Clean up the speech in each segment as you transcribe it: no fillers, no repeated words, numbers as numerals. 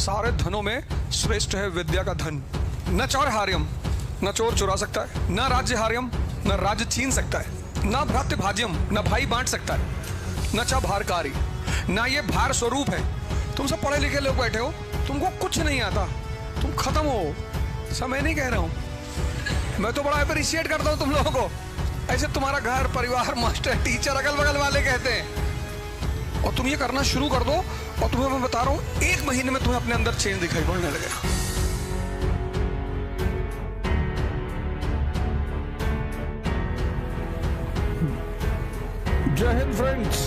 सारे धनों में श्रेष्ठ है विद्या का धन। न चौर हार्यम, न चोर चुरा सकता है, न राज्य हार्यम, न राज्य छीन सकता है, न भ्रातृ भाज्यम, न भाई बांट सकता है, न चा भारकारी, ना ये भार स्वरूप है। तुम सब पढ़े लिखे लोग बैठे हो, तुमको कुछ नहीं आता, तुम खत्म हो। सब मैं नहीं कह रहा हूं, मैं तो बड़ा अप्रिशिएट करता हूं तुम लोगों को। ऐसे तुम्हारा घर परिवार मास्टर टीचर अगल बगल वाले कहते हैं, और तुम ये करना शुरू कर दो, और तुम्हें मैं बता रहा हूं 1 महीने में तुम्हें अपने अंदर चेंज दिखाई पड़ने लगेगा। जय हिंद फ्रेंड्स।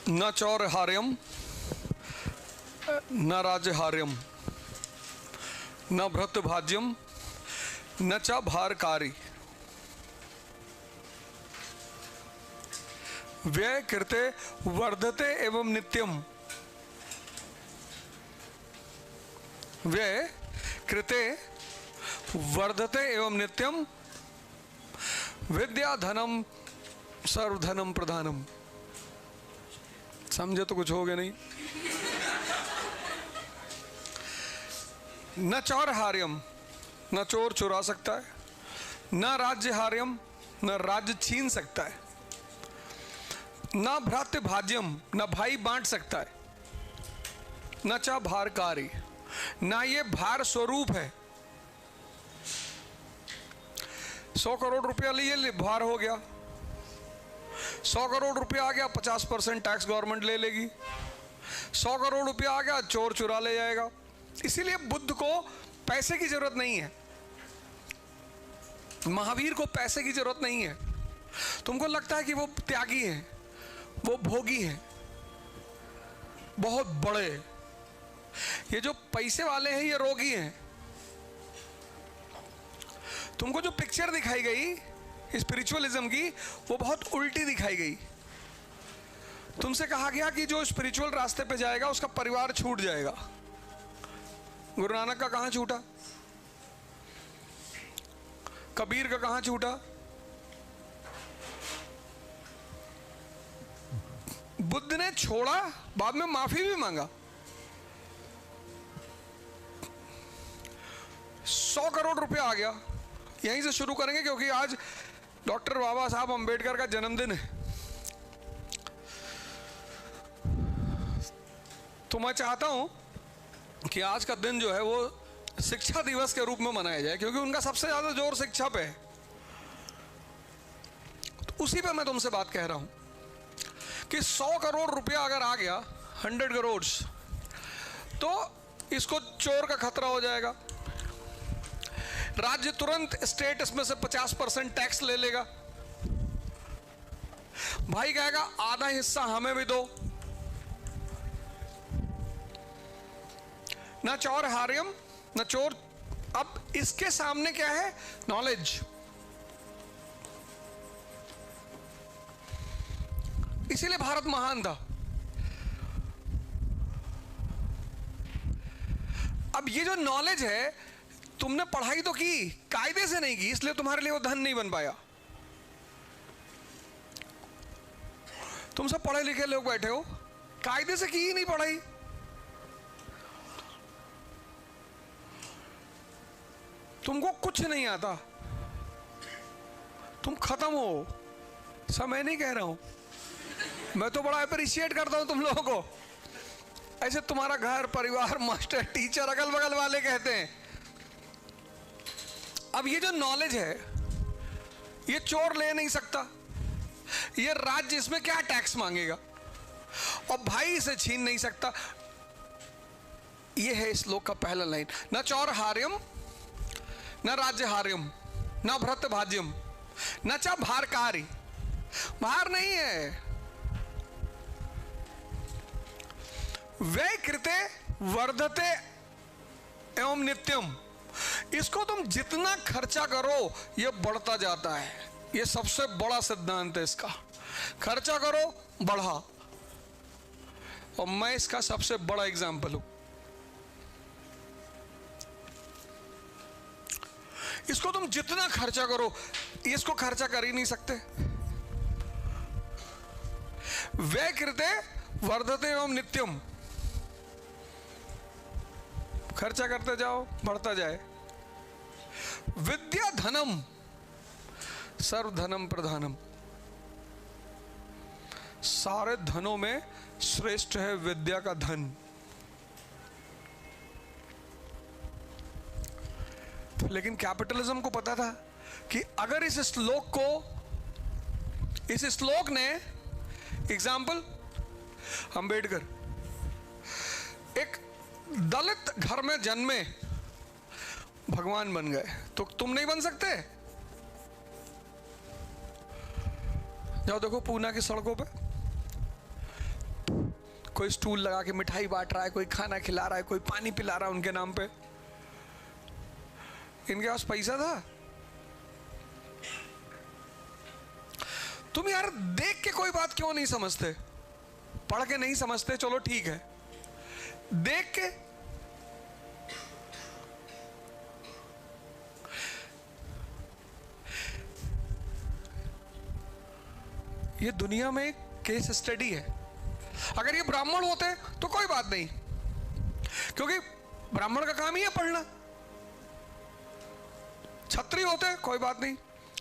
न चौर हार्यम, न राज्य हार्यम, न भ्रत भाज्यम, न च भारकारी, व्यय कृते वर्धते एवं नित्यम, व्यय कृते वर्धते एवं नित्यम, विद्या धनम सर्वधनम प्रधानम। समझे तो कुछ हो गया नहीं। न चौर हार्यम, न चोर चुरा सकता है, न राज्य हार्यम, न राज्य छीन सकता है, न भ्रातृ भाज्यम, न भाई बांट सकता है, न चा भारकारी, ना ये भार स्वरूप है। 100 करोड़ रुपया लिए भार हो गया, 100 करोड़ रुपया आ गया 50% टैक्स गवर्नमेंट ले लेगी, 100 करोड़ रुपया आ गया चोर चुरा ले जाएगा। इसीलिए बुद्ध को पैसे की जरूरत नहीं है, महावीर को पैसे की जरूरत नहीं है। तुमको लगता है कि वो त्यागी हैं, वो भोगी हैं, बहुत बड़े। ये जो पैसे वाले हैं ये रोगी हैं। तुमको जो पिक्चर दिखाई गई स्पिरिचुअलिज्म की, वो बहुत उल्टी दिखाई गई। तुमसे कहा गया कि जो स्पिरिचुअल रास्ते पे जाएगा उसका परिवार छूट जाएगा। गुरु नानक का कहां छूटा, कबीर का कहां छूटा, बुद्ध ने छोड़ा, बाद में माफी भी मांगा। 100 करोड़ रुपया आ गया। यहीं से शुरू करेंगे क्योंकि आज डॉक्टर बाबा साहब अंबेडकर का जन्मदिन है। तो मैं चाहता हूं कि आज का दिन जो है वो शिक्षा दिवस के रूप में मनाया जाए, क्योंकि उनका सबसे ज्यादा जोर शिक्षा पे है। तो उसी पे मैं तुमसे बात कह रहा हूं कि 100 करोड़ रुपया अगर आ गया, 100 करोड़, तो इसको चोर का खतरा हो जाएगा। राज्य तुरंत स्टेट इसमें से 50% टैक्स ले लेगा। भाई कहेगा आधा हिस्सा हमें भी दो। ना चौर हार्यम, ना चोर। अब इसके सामने क्या है? नॉलेज। इसीलिए भारत महान था। अब ये जो नॉलेज है, तुमने पढ़ाई तो की, कायदे से नहीं की, इसलिए तुम्हारे लिए वो धन नहीं बन पाया। तुम सब पढ़े लिखे लोग बैठे हो, कायदे से की ही नहीं पढ़ाई। तुमको कुछ नहीं आता, तुम खत्म हो। सब मैं नहीं कह रहा हूं, मैं तो बड़ा अप्रिशिएट करता हूं तुम लोगों को। ऐसे तुम्हारा घर परिवार मास्टर टीचर अगल बगल वाले कहते हैं। अब ये जो नॉलेज है, ये चोर ले नहीं सकता। ये राज्य इसमें क्या टैक्स मांगेगा, और भाई इसे छीन नहीं सकता। ये है इस श्लोक का पहला लाइन। न चौर हार्यम, न राज्य हार्यम, न भ्रत भाज्यम, न चा भारकारी। भार नहीं है। व्यय कृते वर्धते एवं नित्यम। इसको तुम जितना खर्चा करो ये बढ़ता जाता है। ये सबसे बड़ा सिद्धांत है इसका। खर्चा करो, बढ़ा। और मैं इसका सबसे बड़ा एग्जाम्पल हूं। इसको तुम जितना खर्चा करो, इसको खर्चा कर ही नहीं सकते। व्यय कृते वर्धते एवं नित्यम, खर्चा करते जाओ बढ़ता जाए। विद्या धनम सर्वधनम प्रधानम, सारे धनों में श्रेष्ठ है विद्या का धन। लेकिन कैपिटलिज्म को पता था कि अगर इस श्लोक ने, एग्जाम्पल अंबेडकर एक दलित घर में जन्मे भगवान बन गए, तो तुम नहीं बन सकते? जाओ देखो पूना की सड़कों पे कोई स्टूल लगा के मिठाई बांट रहा है, कोई खाना खिला रहा है, कोई पानी पिला रहा है उनके नाम पे। इनके पास पैसा था? तुम यार देख के कोई बात क्यों नहीं समझते? पढ़ के नहीं समझते, चलो ठीक है, देख के ये दुनिया में केस स्टडी है। अगर ये ब्राह्मण होते तो कोई बात नहीं, क्योंकि ब्राह्मण का काम ही है पढ़ना। छत्री होते कोई बात नहीं,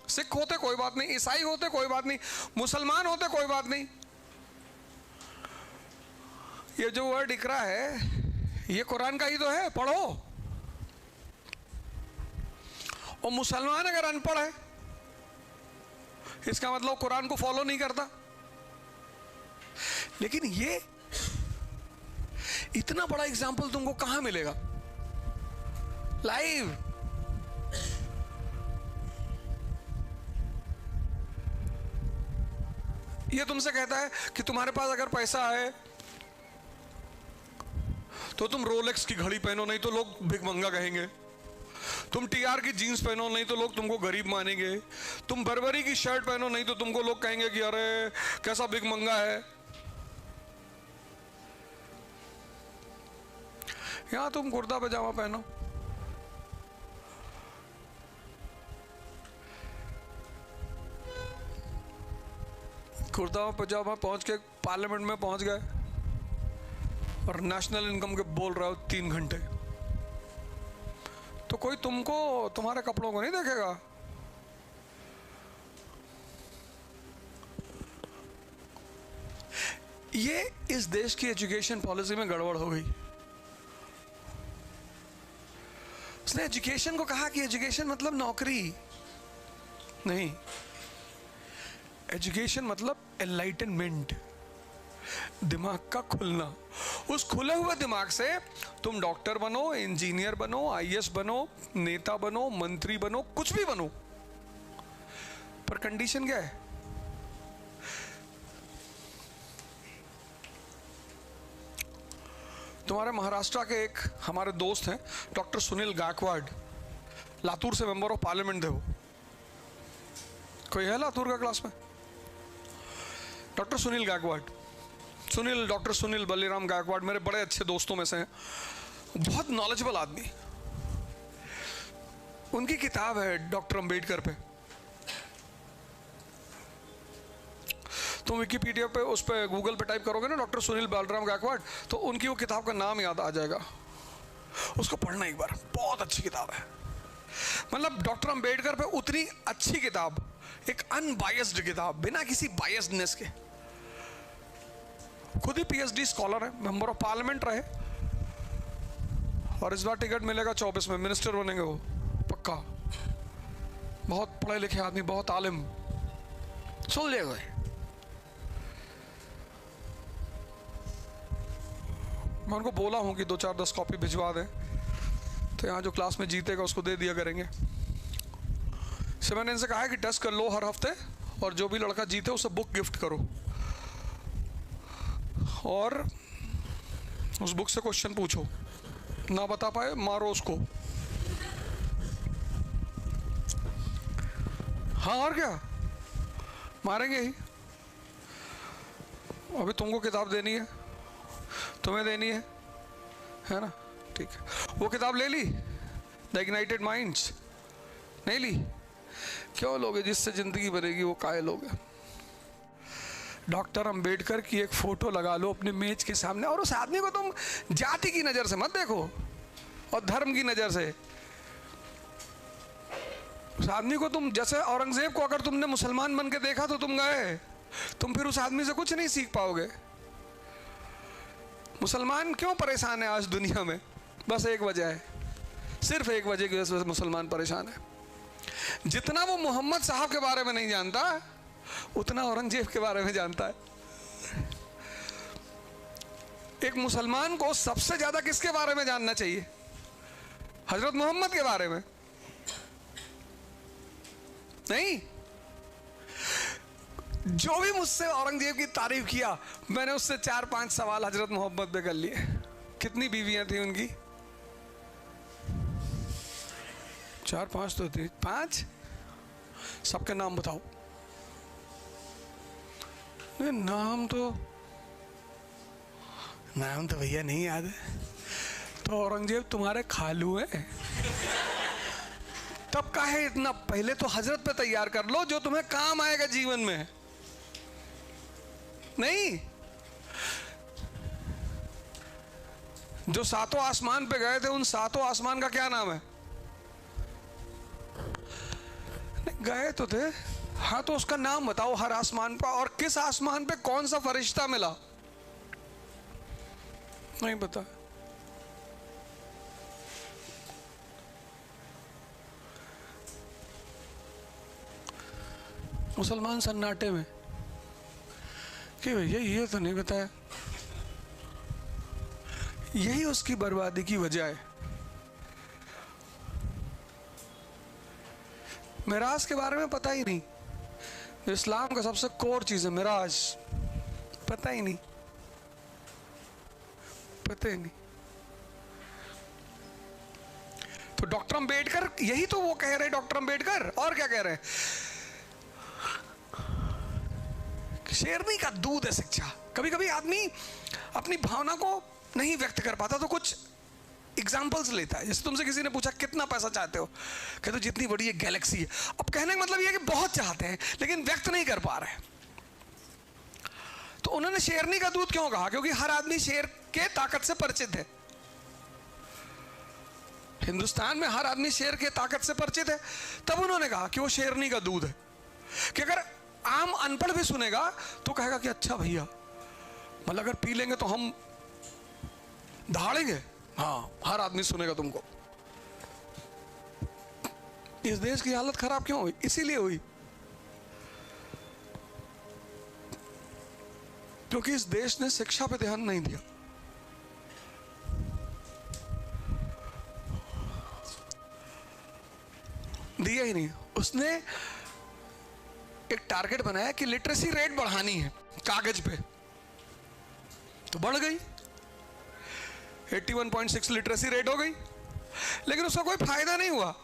सिख होते कोई बात नहीं, ईसाई होते कोई बात नहीं, मुसलमान होते कोई बात नहीं। ये जो वर्ड दिख रहा है ये कुरान का ही तो है, पढ़ो। और मुसलमान अगर अनपढ़ है इसका मतलब कुरान को फॉलो नहीं करता। लेकिन ये इतना बड़ा एग्जाम्पल तुमको कहां मिलेगा लाइव? ये तुमसे कहता है कि तुम्हारे पास अगर पैसा है तो तुम रोलेक्स की घड़ी पहनो, नहीं तो लोग भिखमंगा कहेंगे। तुम टीआर की जीन्स पहनो, नहीं तो लोग तुमको गरीब मानेंगे। तुम बर्बरी की शर्ट पहनो, नहीं तो तुमको लोग कहेंगे कि अरे कैसा भिखमंगा है। यहां तुम कुर्ता पजामा पहनो, कुर्ता पजामा पहुंच के पार्लियामेंट में पहुंच गए और नेशनल इनकम के बोल रहे हो 3 घंटे, तो कोई तुमको तुम्हारे कपड़ों को नहीं देखेगा। ये इस देश की एजुकेशन पॉलिसी में गड़बड़ हो गई। उसने एजुकेशन को कहा कि एजुकेशन मतलब नौकरी नहीं, एजुकेशन मतलब एनलाइटनमेंट, दिमाग का खुलना। उस खुले हुए दिमाग से तुम डॉक्टर बनो, इंजीनियर बनो, आईएएस बनो, नेता बनो, मंत्री बनो, कुछ भी बनो, पर कंडीशन क्या है? तुम्हारे महाराष्ट्र के एक हमारे दोस्त हैं डॉक्टर सुनील गायकवाड़, लातूर से मेंबर ऑफ पार्लियामेंट थे वो। कोई है लातूर का क्लास में? डॉक्टर सुनील गायकवाड़, डॉक्टर सुनील बलिराम गायकवाड़ मेरे बड़े अच्छे दोस्तों में से हैं, बहुत नॉलेजेबल आदमी। उनकी किताब है डॉक्टर अंबेडकर पे, तुम विकिपीडिया पे उस पे गूगल पे टाइप करोगे ना डॉक्टर सुनील बलराम गायकवाड़, तो उनकी वो किताब का नाम याद आ जाएगा। उसको पढ़ना एक बार, बहुत अच्छी किताब है। मतलब डॉक्टर अंबेडकर पे उतनी अच्छी किताब, एक अनबायस्ड किताब, बिना किसी बायस्डनेस के। खुद ही पीएचडी स्कॉलर है, मेंबर ऑफ पार्लियामेंट रहे, और इस बार टिकट मिलेगा 24 में, मिनिस्टर बनेंगे वो पक्का। बहुत पढ़े लिखे आदमी, बहुत आलिम, सुन ले गए। मैं उनको बोला हूं कि 2-4-10 कॉपी भिजवा दें, तो यहाँ जो क्लास में जीतेगा उसको दे दिया करेंगे। से मैंने इनसे कहा है कि टेस्ट कर लो हर हफ्ते, और जो भी लड़का जीते उसे बुक गिफ्ट करो, और उस बुक से क्वेश्चन पूछो, ना बता पाए मारो उसको। हाँ और क्या, मारेंगे ही। अभी तुमको किताब देनी है, तुम्हें देनी है ना? ठीक है, वो किताब ले ली, द इग्नाइटेड माइंड्स नहीं ली? क्यों लोगे? जिससे जिंदगी बनेगी वो काहे लोगे? डॉक्टर अंबेडकर की एक फोटो लगा लो अपने मेज के सामने, और उस आदमी को तुम जाति की नजर से मत देखो और धर्म की नजर से। उस आदमी को तुम, जैसे औरंगजेब को अगर तुमने मुसलमान बन के देखा तो तुम गए, तुम फिर उस आदमी से कुछ नहीं सीख पाओगे। मुसलमान क्यों परेशान है आज दुनिया में? बस एक वजह है, सिर्फ एक वजह की वजह से मुसलमान परेशान है। जितना वो मोहम्मद साहब के बारे में नहीं जानता उतना औरंगजेब के बारे में जानता है। एक मुसलमान को सबसे ज्यादा किसके बारे में जानना चाहिए? हजरत मोहम्मद के बारे में नहीं। जो भी मुझसे औरंगजेब की तारीफ किया, मैंने उससे 4-5 सवाल हजरत मोहम्मद पे कर लिए। कितनी बीवियां थी उनकी? 4-5 तो थी। 5 सबके नाम बताओ। नाम तो भैया नहीं याद है। तो औरंगजेब तुम्हारे खालू है, तब काहे इतना? पहले तो हजरत पे तैयार कर लो जो तुम्हें काम आएगा जीवन में। नहीं, जो 7 आसमान पे गए थे उन 7 आसमान का क्या नाम है? गए तो थे, हाँ, तो उसका नाम बताओ हर आसमान पर, और किस आसमान पे कौन सा फरिश्ता मिला? नहीं पता। मुसलमान सन्नाटे में कि भैया ये तो नहीं बताया। यही उसकी बर्बादी की वजह है। मिराज के बारे में पता ही नहीं। इस्लाम का सबसे कोर चीज है मिराज, पता ही नहीं, पता ही नहीं। तो डॉक्टर अंबेडकर यही तो वो कह रहे, डॉक्टर अंबेडकर और क्या कह रहे हैं? शेरनी का दूध है शिक्षा। कभी कभी आदमी अपनी भावना को नहीं व्यक्त कर पाता तो कुछ एग्जाम्पल्स लेता है। जैसे तुमसे किसी ने पूछा कितना पैसा चाहते हो, कहते हो जितनी बड़ी ये गैलेक्सी है। अब कहने का मतलब ये है कि बहुत चाहते हैं लेकिन व्यक्त नहीं कर पा रहे। तो उन्होंने शेरनी का दूध क्यों कहा? क्योंकि हर आदमी शेर के ताकत से परिचित है। हिंदुस्तान में हर आदमी शेर के ताकत से परिचित है, तब उन्होंने कहा कि वो शेरनी का दूध है। कि अगर आम अनपढ़ भी सुनेगा तो कहेगा कि अच्छा भैया, मतलब अगर पी लेंगे तो हम दहाड़ेंगे। हाँ, हर आदमी सुनेगा तुमको। इस देश की हालत खराब क्यों हुई? इसीलिए हुई क्योंकि इस देश ने शिक्षा पे ध्यान नहीं दिया। दिया ही नहीं। उसने एक टारगेट बनाया कि लिटरेसी रेट बढ़ानी है कागज पे, तो बढ़ गई, 81.6 लिटरेसी रेट हो गई, लेकिन उसका कोई फायदा नहीं हुआ।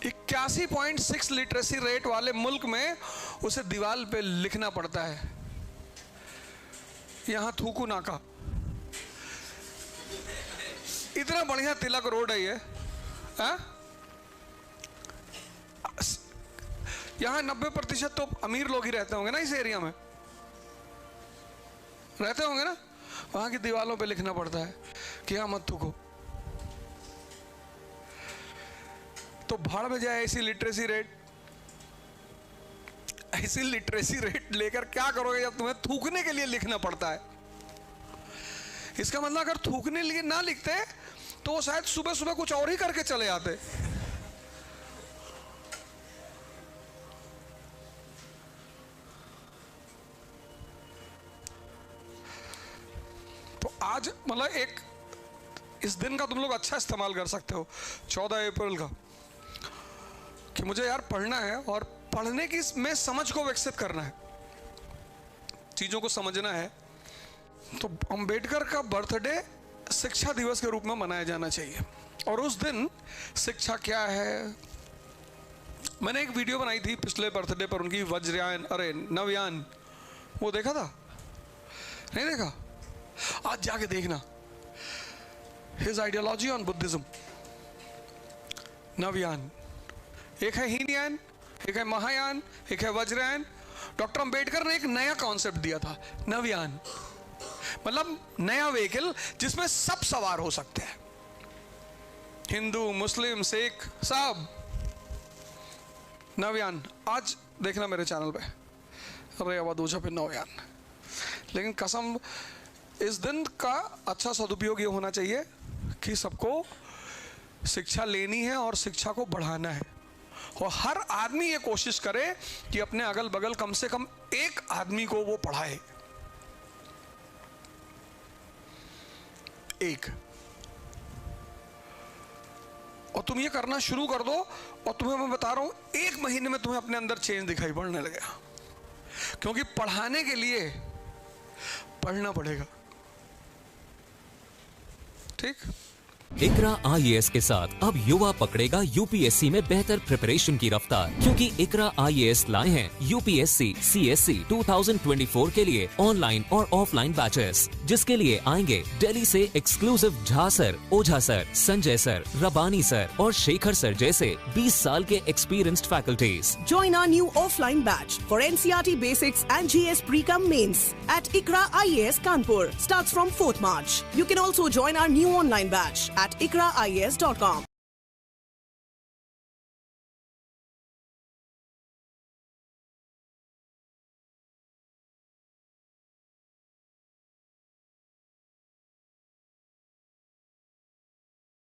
81.6 लिटरेसी रेट वाले मुल्क में उसे दीवार पे लिखना पड़ता है, यहां थूकू नाका। इतना बढ़िया तिलक रोड है ये, यहां 90% तो अमीर लोग ही रहते होंगे ना, इस एरिया में रहते होंगे ना। वहां की दीवारों पे लिखना पड़ता है कि यहां मत थूको। तो भाड़ में जाए ऐसी लिटरेसी रेट लेकर क्या करोगे जब तुम्हें थूकने के लिए लिखना पड़ता है? इसका मतलब अगर थूकने लिए ना लिखते तो वो शायद सुबह सुबह कुछ और ही करके चले आते। तो आज मतलब एक इस दिन का तुम लोग अच्छा इस्तेमाल कर सकते हो, 14 अप्रैल का, कि मुझे यार पढ़ना है और पढ़ने की में समझ को विकसित करना है, चीजों को समझना है। तो अंबेडकर का बर्थडे शिक्षा दिवस के रूप में मनाया जाना चाहिए। और उस दिन शिक्षा क्या है, मैंने एक वीडियो बनाई थी पिछले बर्थडे पर उनकी, वज्रयान, अरे नवयान, वो देखा था? नहीं देखा? आज जाके देखना, his ideology on Buddhism. Navayana, एक है हीनयान, एक है महायान, एक है वज्रयान। डॉक्टर अंबेडकर ने एक नया कॉन्सेप्ट दिया था, नवयान, मतलब नया व्हीकल जिसमें सब सवार हो सकते हैं, हिंदू मुस्लिम सिख सब। नवयान आज देखना मेरे चैनल पे, अरे अवधूजा पे नवयान। लेकिन कसम, इस दिन का अच्छा सदुपयोग ये होना चाहिए कि सबको शिक्षा लेनी है और शिक्षा को बढ़ाना है, और हर आदमी ये कोशिश करे कि अपने अगल बगल कम से कम एक आदमी को वो पढ़ाए, एक। और तुम ये करना शुरू कर दो, और तुम्हें मैं बता रहा हूं 1 महीने में तुम्हें अपने अंदर चेंज दिखाई पड़ने लगेगा। क्योंकि पढ़ाने के लिए पढ़ना पड़ेगा, ठीक। इकरा IAS के साथ अब युवा पकड़ेगा UPSC में बेहतर प्रिपरेशन की रफ्तार, क्योंकि इकरा IAS लाए हैं UPSC CSC 2024 के लिए ऑनलाइन और ऑफलाइन बैचेस, जिसके लिए आएंगे दिल्ली से एक्सक्लूसिव झा सर, ओझा सर, संजय सर, रबानी सर और शेखर सर जैसे 20 साल के experienced faculties. Join our new offline batch for NCERT Basics and GS Pre-Com Mains at Ikra IAS Kanpur. Starts from 4th March. You can also join our new online batch at ikraias.com.